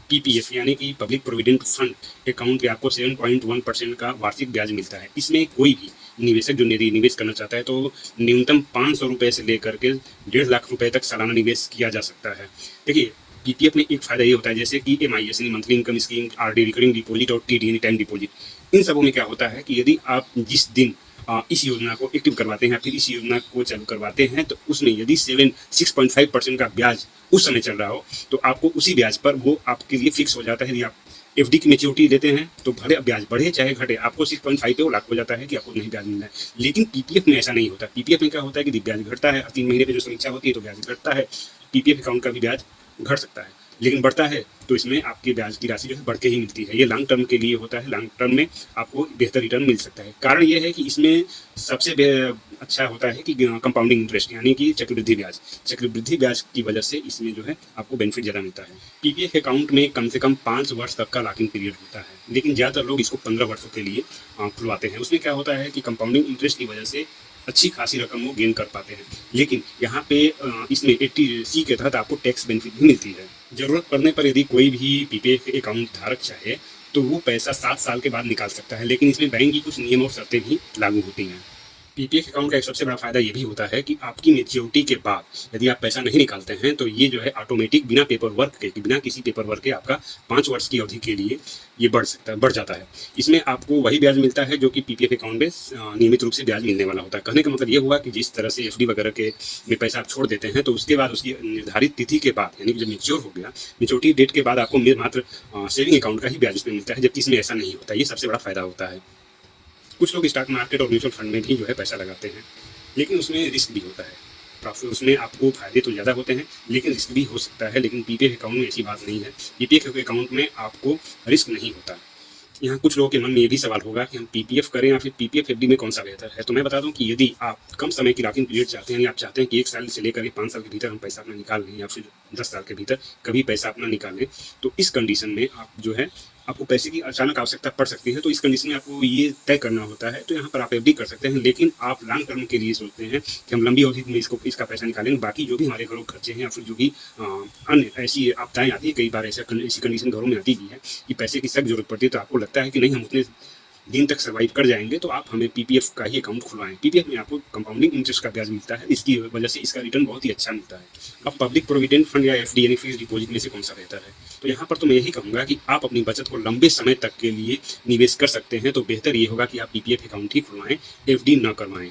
PPF यानी कि public provident fund account पे आपको 7.1% का वार्षिक ब्याज मिलता है। इसमें कोई भी निवेशक जो निवेश करना चाहता है तो न्यूनतम 500 रुपये से लेकर के 1.5 लाख रुपए तक सालाना निवेश किया जा सकता है। देखिए, पीपीएफ में एक फायदा ये होता है जैसे कि एमआईएस यानी monthly income scheme, RD recurring deposit और टीडी यानी टाइम डिपॉजिट, इन सबों में क्या होता है कि यदि आप जिस दिन इस योजना को एक्टिव करवाते हैं, फिर इस योजना को चालू करवाते हैं, तो उसमें यदि 6.5% का ब्याज उस समय चल रहा हो तो आपको उसी ब्याज पर वो आपके लिए फिक्स हो जाता है। यदि आप एफडी की मेच्योरिटी लेते हैं तो भले ब्याज बढ़े चाहे घटे, आपको 6.5 पे वो लागू हो जाता है कि आपको नहीं ब्याज मिलना है। लेकिन पीपीएफ में ऐसा नहीं होता। पीपीएफ में क्या होता है कि ब्याज घटता है, 3 महीने पे जो समीक्षा होती है तो ब्याज घटता है, पीपीएफ अकाउंट का भी ब्याज घट सकता है, लेकिन बढ़ता है तो इसमें आपके ब्याज की राशि जो है बढ़ के ही मिलती है। ये लॉन्ग टर्म के लिए होता है, लॉन्ग टर्म में आपको बेहतर रिटर्न मिल सकता है। कारण ये है कि इसमें सबसे अच्छा होता है कि कंपाउंडिंग इंटरेस्ट यानी कि चक्रवृद्धि ब्याज। चक्रवृद्धि ब्याज की वजह से इसमें जो है आपको बेनिफिट ज़्यादा मिलता है। पीपीएफ अकाउंट में कम से कम 5 वर्ष तक का लॉकिंग पीरियड होता है, लेकिन ज़्यादातर लोग इसको 15 वर्षों के लिए खुलवाते हैं। उसमें क्या होता है कि कंपाउंडिंग इंटरेस्ट की वजह से अच्छी खासी रकम वो गेन कर पाते हैं, लेकिन यहाँ पे इसमें 80C के तहत आपको टैक्स बेनिफिट भी मिलती है। ज़रूरत पड़ने पर यदि कोई भी पीपीएफ अकाउंट धारक चाहे तो वो पैसा 7 साल के बाद निकाल सकता है, लेकिन इसमें बैंक की कुछ नियम और शर्तें भी लागू होती हैं। पीपीएफ अकाउंट का एक सबसे बड़ा फायदा ये भी होता है कि आपकी मेच्योरिटी के बाद यदि आप पैसा नहीं निकालते हैं तो ये जो है ऑटोमेटिक बिना पेपर वर्क के, बिना किसी पेपर वर्क के आपका 5 वर्ष की अवधि के लिए ये बढ़ जाता है। इसमें आपको वही ब्याज मिलता है जो कि पीपीएफ अकाउंट में नियमित रूप से ब्याज मिलने वाला होता है। कहने का मतलब ये हुआ कि जिस तरह से एफडी वगैरह के में पैसा आप छोड़ देते हैं तो उसके बाद उसकी निर्धारित तिथि के बाद यानी कि जब मेच्योर हो गया, मेच्योरिटी डेट के बाद आपको मात्र सेविंग अकाउंट का ही ब्याज इसमें मिलता है, जबकि इसमें ऐसा नहीं होता। ये सबसे बड़ा फायदा होता है। कुछ लोग स्टॉक मार्केट और म्यूचुअल फंड में भी जो है पैसा लगाते हैं, लेकिन उसमें रिस्क भी होता है। प्रॉफिट उसमें आपको फायदे तो ज़्यादा होते हैं लेकिन रिस्क भी हो सकता है, लेकिन पीपीएफ अकाउंट में ऐसी बात नहीं है। पीपीएफ अकाउंट में आपको रिस्क नहीं होता। यहाँ कुछ लोगों के मन में ये भी सवाल होगा कि हम पीपीएफ करें या फिर पीपीएफ एफडी में कौन सा बेहतर है। तो मैं बता दूं कि यदि आप कम समय की लॉकिंग पीरियड चाहते हैं, या आप चाहते हैं कि 1 साल से लेकर 5 साल के भीतर हम पैसा अपना निकाल लें, या फिर 10 साल के भीतर कभी पैसा अपना निकालें, तो इस कंडीशन में आप जो है आपको पैसे की अचानक आवश्यकता पड़ सकती है। तो इस कंडीशन में आपको ये तय करना होता है। तो यहाँ पर आप एफडी कर सकते हैं, लेकिन आप लॉन्ग टर्म के लिए सोचते हैं कि हम लंबी अवधि में इसका पैसा निकालेंगे, बाकी जो भी हमारे घरों खर्चे हैं या फिर जो भी अन्य ऐसी आपदाएं आती है, कई बार ऐसी कंडीशन घरों में आती भी है कि पैसे की सख्त जरूरत पड़ती है, तो आपको लगता है कि नहीं हम उतने दिन तक सर्वाइव कर जाएंगे, तो आप हमें पीपीएफ का ही अकाउंट खुलवाएं। पीपीएफ में आपको कंपाउंडिंग इंटरेस्ट का ब्याज मिलता है, इसकी वजह से इसका रिटर्न बहुत ही अच्छा मिलता है। अब पब्लिक प्रोविडेंट फंड या एफडी यानी फिक्स्ड डिपॉजिट में से कौन सा बेहतर है, तो यहाँ पर तो मैं यही कहूँगा कि आप अपनी बचत को लंबे समय तक के लिए निवेश कर सकते हैं, तो बेहतर ये होगा कि आप पीपीएफ अकाउंट ही खुलवाएं, एफडी न करवाएं।